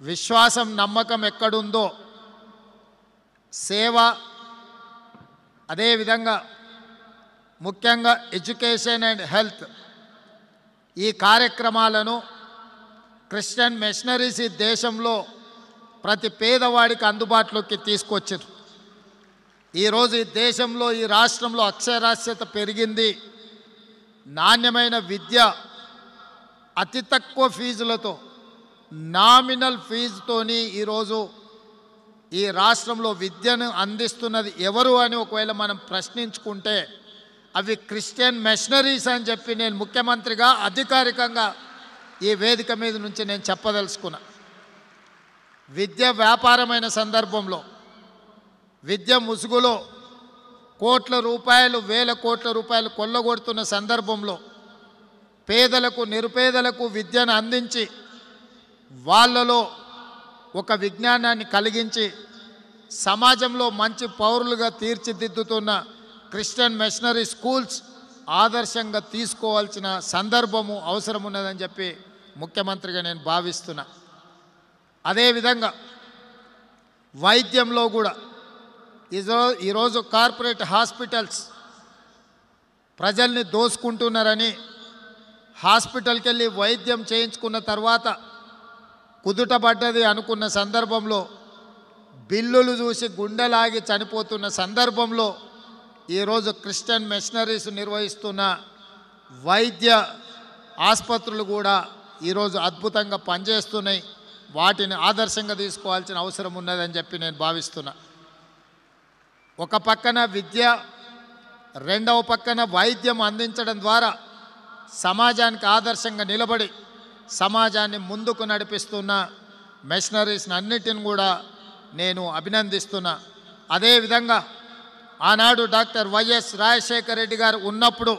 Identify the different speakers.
Speaker 1: విశ్వాసం నమ్మకం ఎక్కడుందో సేవ అదే విధంగా ముఖ్యంగా ఎడ్యుకేషన్ అండ్ హెల్త్ ఈ కార్యక్రమాలను క్రిస్టియన్ మిషనరీస్ ఈ దేశంలో ప్రతి పేదవాడికి అందుబాటులోకి తీసుకొచ్చారు. ఈరోజు ఈ దేశంలో ఈ రాష్ట్రంలో అక్షరాస్యత పెరిగింది. నాణ్యమైన విద్య అతి తక్కువ ఫీజులతో నామినల్ ఫీజుతోని ఈరోజు ఈ రాష్ట్రంలో విద్యను అందిస్తున్నది ఎవరు అని ఒకవేళ మనం ప్రశ్నించుకుంటే అవి క్రిస్టియన్ మిషనరీస్ అని చెప్పి నేను ముఖ్యమంత్రిగా అధికారికంగా ఈ వేదిక మీద నుంచి నేను చెప్పదలుచుకున్నా. విద్య వ్యాపారమైన సందర్భంలో విద్య ముసుగులో కోట్ల రూపాయలు వేల కోట్ల రూపాయలు కొల్లగొడుతున్న సందర్భంలో పేదలకు నిరుపేదలకు విద్యను అందించి వాళ్ళలో ఒక విజ్ఞానాన్ని కలిగించి సమాజంలో మంచి పౌరులుగా తీర్చిదిద్దుతున్న క్రిస్టియన్ మిషనరీ స్కూల్స్ ఆదర్శంగా తీసుకోవాల్సిన సందర్భము అవసరం ఉన్నదని చెప్పి ముఖ్యమంత్రిగా నేను భావిస్తున్నా. అదేవిధంగా వైద్యంలో కూడా ఈరోజు కార్పొరేట్ హాస్పిటల్స్ ప్రజల్ని దోసుకుంటున్నారని హాస్పిటల్కి వెళ్ళి వైద్యం చేయించుకున్న తర్వాత కుదుటపడ్డది అనుకున్న సందర్భంలో బిల్లులు చూసి గుండెలాగి చనిపోతున్న సందర్భంలో ఈరోజు క్రిస్టియన్ మిషనరీస్ నిర్వహిస్తున్న వైద్య ఆసుపత్రులు కూడా ఈరోజు అద్భుతంగా పనిచేస్తున్నాయి. వాటిని ఆదర్శంగా తీసుకోవాల్సిన అవసరం ఉన్నదని చెప్పి నేను భావిస్తున్నా. ఒక పక్కన విద్య, రెండవ పక్కన వైద్యం అందించడం ద్వారా సమాజానికి ఆదర్శంగా నిలబడి సమాజాన్ని ముందుకు నడిపిస్తున్న మిషనరీస్ని అన్నిటిని కూడా నేను అభినందిస్తున్నా. అదేవిధంగా ఆనాడు డాక్టర్ వైఎస్ రాజశేఖర రెడ్డి గారు ఉన్నప్పుడు